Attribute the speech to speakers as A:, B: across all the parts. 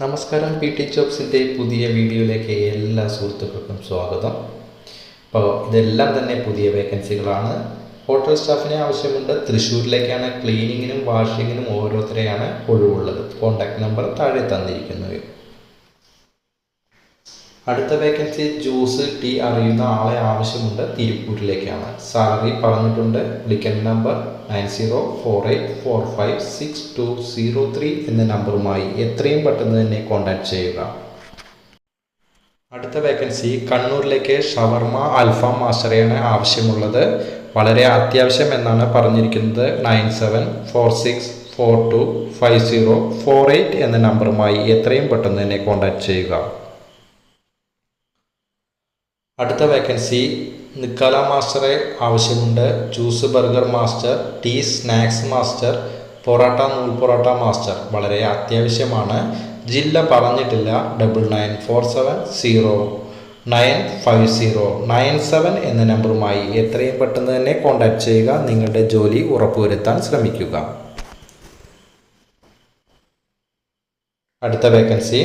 A: നമസ്കാരം, P T ജോബ്സിൻ്റെ പുതിയ വീഡിയോയിലേക്ക് എല്ലാ സുഹൃത്തുക്കൾക്കും സ്വാഗതം. അപ്പോൾ ഇതെല്ലാം തന്നെ പുതിയ വേക്കൻസികളാണ്. ഹോട്ടൽ സ്റ്റാഫിനെ ആവശ്യമുണ്ട്. തൃശ്ശൂരിലേക്കാണ്. ക്ലീനിങ്ങിനും വാഷിങ്ങിനും ഓരോരുത്തരെയാണ് ഒഴിവുള്ളത്. കോൺടാക്ട് നമ്പർ താഴെ തന്നിരിക്കുന്നത്. അടുത്ത വേക്കൻസി ജ്യൂസ് ടീ അറിയുന്ന ആളെ ആവശ്യമുണ്ട്. തിരുപ്പൂരിലേക്കാണ്. സാലറി പറഞ്ഞിട്ടുണ്ട്. വിളിക്കേണ്ട നമ്പർ 9048456203 എന്ന നമ്പറുമായി എത്രയും പെട്ടെന്ന് തന്നെ കോൺടാക്ട് ചെയ്യുക. അടുത്ത വേക്കൻസി കണ്ണൂരിലേക്ക് ഷവർമ അൽഫാം മാസ്റ്ററെയാണ് ആവശ്യമുള്ളത്. വളരെ അത്യാവശ്യം എന്നാണ് പറഞ്ഞിരിക്കുന്നത്. 9746425048 എന്ന നമ്പറുമായി എത്രയും പെട്ടെന്ന് തന്നെ കോൺടാക്ട് ചെയ്യുക. അടുത്ത വേക്കൻസി നിക്കാല മാസ്റ്ററെ ആവശ്യമുണ്ട്. Juice burger master, tea snacks master, parotta നൂൽ പൊറോട്ട മാസ്റ്റർ വളരെ അത്യാവശ്യമാണ്. ജില്ല പറഞ്ഞിട്ടില്ല. 9947095097 എന്ന നമ്പറുമായി എത്രയും പെട്ടെന്ന് തന്നെ കോൺടാക്ട് ചെയ്യുക. നിങ്ങളുടെ ജോലി ഉറപ്പുവരുത്താൻ ശ്രമിക്കുക. അടുത്ത വേക്കൻസി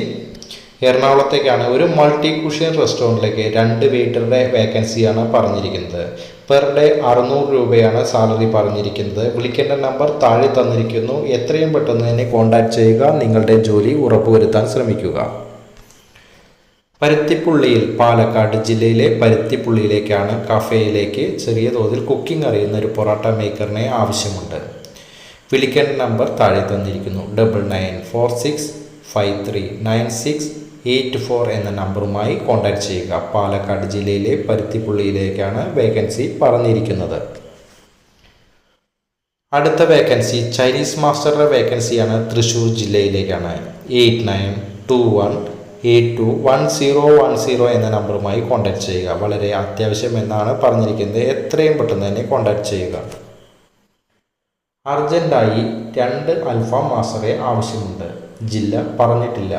A: എറണാകുളത്തേക്കാണ്. ഒരു മൾട്ടി കുഷ്യൻ റെസ്റ്റോറൻറ്റിലേക്ക് 2 വെയിറ്ററുടെ വേക്കൻസിയാണ് പറഞ്ഞിരിക്കുന്നത്. പെർ ഡേ 600 രൂപയാണ് സാലറി പറഞ്ഞിരിക്കുന്നത്. വിളിക്കേണ്ട നമ്പർ താഴെ തന്നിരിക്കുന്നു. എത്രയും പെട്ടെന്ന് തന്നെ കോൺടാക്ട് ചെയ്യുക. നിങ്ങളുടെ ജോലി ഉറപ്പുവരുത്താൻ ശ്രമിക്കുക. പരുത്തിപ്പുള്ളിയിൽ, പാലക്കാട് ജില്ലയിലെ പരുത്തിപ്പുള്ളിയിലേക്കാണ്. കഫേയിലേക്ക് ചെറിയ തോതിൽ കുക്കിംഗ് അറിയുന്ന ഒരു പൊറോട്ട മേക്കറിനെ ആവശ്യമുണ്ട്. വിളിക്കേണ്ട നമ്പർ താഴെ തന്നിരിക്കുന്നു. 9946539684 എന്ന നമ്പറുമായി കോൺടാക്ട് ചെയ്യുക. പാലക്കാട് ജില്ലയിലെ പരുത്തിപ്പുള്ളിയിലേക്കാണ് വേക്കൻസി പറഞ്ഞിരിക്കുന്നത്. അടുത്ത വേക്കൻസി ചൈനീസ് മാസ്റ്ററുടെ വേക്കൻസിയാണ്. തൃശ്ശൂർ ജില്ലയിലേക്കാണ്. 8921821010 എന്ന നമ്പറുമായി കോൺടാക്ട് ചെയ്യുക. വളരെ അത്യാവശ്യം എന്നാണ് പറഞ്ഞിരിക്കുന്നത്. എത്രയും പെട്ടെന്ന് തന്നെ കോൺടാക്ട് ചെയ്യുക. അർജൻറ്റായി 2 അൽഫാം മാസ്റ്ററെ ആവശ്യമുണ്ട്. ജില്ല പറഞ്ഞിട്ടില്ല.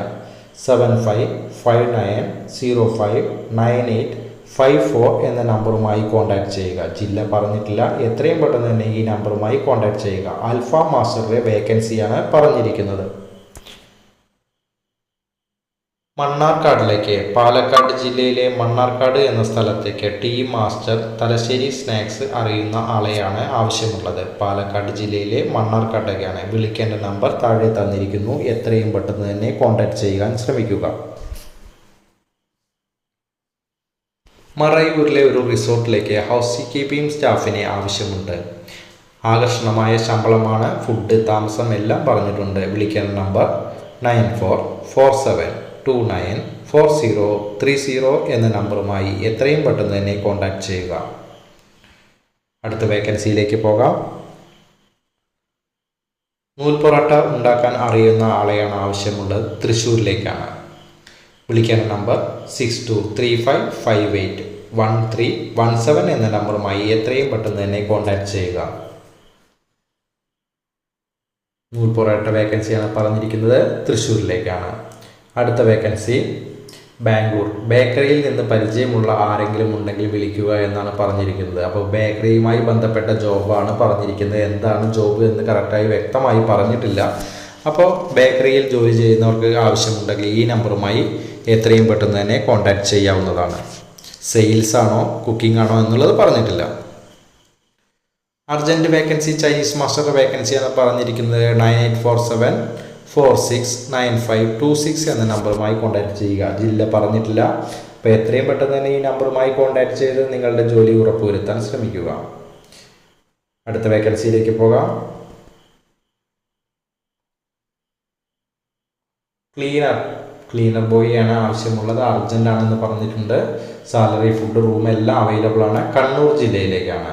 A: 7559059854 എന്ന നമ്പറുമായി കോൺടാക്ട് ചെയ്യുക. ജില്ല പറഞ്ഞിട്ടില്ല. എത്രയും പെട്ടെന്ന് തന്നെ ഈ നമ്പറുമായി കോൺടാക്ട് ചെയ്യുക. അൽഫാം മാസ്റ്ററുടെ വേക്കൻസിയാണ് പറഞ്ഞിരിക്കുന്നത്. മണ്ണാർക്കാടിലേക്ക്, പാലക്കാട് ജില്ലയിലെ മണ്ണാർക്കാട് എന്ന സ്ഥലത്തേക്ക് ടീ മാസ്റ്റർ, തലശ്ശേരി സ്നാക്സ് അറിയുന്ന ആളെയാണ് ആവശ്യമുള്ളത്. പാലക്കാട് ജില്ലയിലെ മണ്ണാർക്കാട്ടേക്കാണ്. വിളിക്കേണ്ട നമ്പർ താഴെ തന്നിരിക്കുന്നു. എത്രയും പെട്ടെന്ന് തന്നെ കോൺടാക്ട് ചെയ്യാൻ ശ്രമിക്കുക. മറയൂരിലെ ഒരു റിസോർട്ടിലേക്ക് ഹൗസ് കീപ്പിംഗ് സ്റ്റാഫിനെ ആവശ്യമുണ്ട്. ആകർഷണമായ ശമ്പളമാണ്. ഫുഡ്, താമസം എല്ലാം പറഞ്ഞിട്ടുണ്ട്. വിളിക്കേണ്ട നമ്പർ 9447294030 എന്ന നമ്പറുമായി എത്രയും പെട്ടെന്ന് തന്നെ കോൺടാക്ട് ചെയ്യുക. അടുത്ത വേക്കൻസിയിലേക്ക് പോകാം. നൂൽ പൊറോട്ട ഉണ്ടാക്കാൻ അറിയുന്ന ആളെയാണ് ആവശ്യമുള്ളത്. തൃശ്ശൂരിലേക്കാണ്. വിളിക്കേണ്ട നമ്പർ 6235581317 എന്ന നമ്പറുമായി എത്രയും പെട്ടെന്ന് തന്നെ കോൺടാക്ട് ചെയ്യുക. നൂൽ പൊറോട്ട വേക്കൻസിയാണ് പറഞ്ഞിരിക്കുന്നത്. തൃശ്ശൂരിലേക്കാണ്. അടുത്ത വേക്കൻസി ബാംഗ്ലൂർ. ബേക്കറിയിൽ നിന്ന് പരിചയമുള്ള ആരെങ്കിലും ഉണ്ടെങ്കിൽ വിളിക്കുക എന്നാണ് പറഞ്ഞിരിക്കുന്നത്. അപ്പോൾ ബേക്കറിയുമായി ബന്ധപ്പെട്ട ജോബാണ് പറഞ്ഞിരിക്കുന്നത്. എന്താണ് ജോബ് എന്ന് കറക്റ്റായി വ്യക്തമായി പറഞ്ഞിട്ടില്ല. അപ്പോൾ ബേക്കറിയിൽ ജോലി ചെയ്യുന്നവർക്ക് ആവശ്യമുണ്ടെങ്കിൽ ഈ നമ്പറുമായി എത്രയും പെട്ടെന്ന് തന്നെ കോൺടാക്ട് ചെയ്യാവുന്നതാണ്. സെയിൽസ് ആണോ കുക്കിംഗ് ആണോ എന്നുള്ളത് പറഞ്ഞിട്ടില്ല. അർജൻറ്റ് വേക്കൻസി ചൈനീസ് മാസ്റ്ററുടെ വേക്കൻസിയാണ് പറഞ്ഞിരിക്കുന്നത്. 9847469526 എന്ന നമ്പറുമായി കോൺടാക്ട് ചെയ്യുക. ജില്ല പറഞ്ഞിട്ടില്ല. അപ്പോൾ എത്രയും പെട്ടെന്ന് തന്നെ ഈ നമ്പറുമായി കോൺടാക്ട് ചെയ്ത് നിങ്ങളുടെ ജോലി ഉറപ്പുവരുത്താൻ ശ്രമിക്കുക. അടുത്ത വേക്കൻസിയിലേക്ക് പോകാം. ക്ലീനർ ബോയിയാണ് ആവശ്യമുള്ളത്. അർജൻ്റ് ആണെന്ന് പറഞ്ഞിട്ടുണ്ട്. സാലറി, ഫുഡ്, റൂം എല്ലാം അവൈലബിൾ ആണ്. കണ്ണൂർ ജില്ലയിലേക്കാണ്.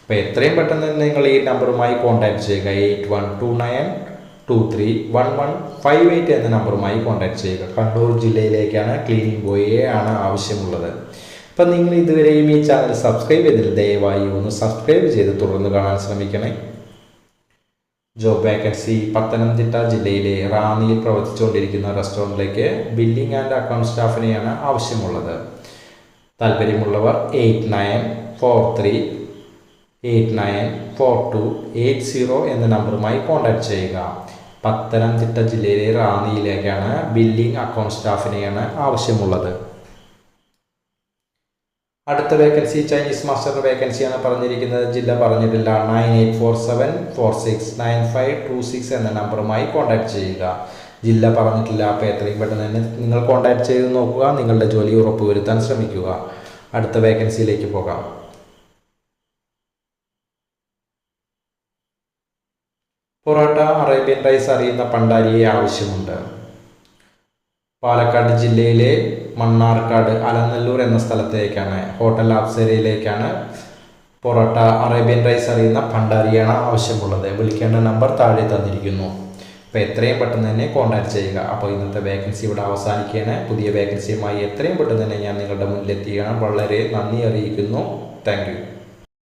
A: അപ്പോൾ എത്രയും പെട്ടെന്ന് നിങ്ങൾ ഈ നമ്പറുമായി കോൺടാക്ട് ചെയ്യുക. 8129231158 എന്ന നമ്പറുമായി കോൺടാക്ട് ചെയ്യുക. കണ്ണൂർ ജില്ലയിലേക്കാണ്. ക്ലീനിങ് ബോയിയെ ആണ് ആവശ്യമുള്ളത്. അപ്പം നിങ്ങൾ ഇതുവരെയും ഈ ചാനൽ സബ്സ്ക്രൈബ് ചെയ്തിട്ട് ദയവായി ഒന്ന് സബ്സ്ക്രൈബ് ചെയ്ത് തുടർന്ന് കാണാൻ ശ്രമിക്കണേ. ജോബ് വേക്കൻസി പത്തനംതിട്ട ജില്ലയിലെ റാന്നിയിൽ പ്രവർത്തിച്ചുകൊണ്ടിരിക്കുന്ന റെസ്റ്റോറൻറ്റിലേക്ക് ബില്ലിംഗ് ആൻഡ് അക്കൗണ്ട് സ്റ്റാഫിനെയാണ് ആവശ്യമുള്ളത്. താല്പര്യമുള്ളവർ 8943894280 എന്ന നമ്പറുമായി കോൺടാക്ട് ചെയ്യുക. പത്തനംതിട്ട ജില്ലയിലെ റാന്നിയിലേക്കാണ് ബില്ലിംഗ് അക്കൗണ്ട് സ്റ്റാഫിനെയാണ് ആവശ്യമുള്ളത്. അടുത്ത വേക്കൻസി ചൈനീസ് മാസ്റ്റർ വേക്കൻസിയാണ് പറഞ്ഞിരിക്കുന്നത്. ജില്ല പറഞ്ഞിട്ടില്ല. 9847469526 എന്ന നമ്പറുമായി കോൺടാക്ട് ചെയ്യുക. ജില്ല പറഞ്ഞിട്ടില്ല. അപ്പോൾ എത്രയും പെട്ടെന്ന് തന്നെ നിങ്ങൾ കോൺടാക്ട് ചെയ്ത് നോക്കുക. നിങ്ങളുടെ ജോലി ഉറപ്പുവരുത്താൻ ശ്രമിക്കുക. അടുത്ത വേക്കൻസിയിലേക്ക് പോകാം. പൊറോട്ട, അറേബ്യൻ റൈസ് അറിയുന്ന പണ്ടാരിയെ ആവശ്യമുണ്ട്. പാലക്കാട് ജില്ലയിലെ മണ്ണാർക്കാട് അലനല്ലൂർ എന്ന സ്ഥലത്തേക്കാണ്, ഹോട്ടൽ അപ്സരയിലേക്കാണ് പൊറോട്ട, അറേബ്യൻ റൈസ് അറിയുന്ന ഭണ്ഡാരിയാണ് ആവശ്യമുള്ളത്. വിളിക്കേണ്ട നമ്പർ താഴെ തന്നിരിക്കുന്നു. അപ്പോൾ എത്രയും പെട്ടെന്ന് തന്നെ കോൺടാക്ട് ചെയ്യുക. അപ്പോൾ ഇന്നത്തെ വേക്കൻസി ഇവിടെ അവസാനിക്കുകയാണ്. പുതിയ വേക്കൻസിയുമായി എത്രയും പെട്ടെന്ന് തന്നെ ഞാൻ നിങ്ങളുടെ മുന്നിലെത്തുകയാണ്. വളരെ നന്ദി അറിയിക്കുന്നു. Thank you.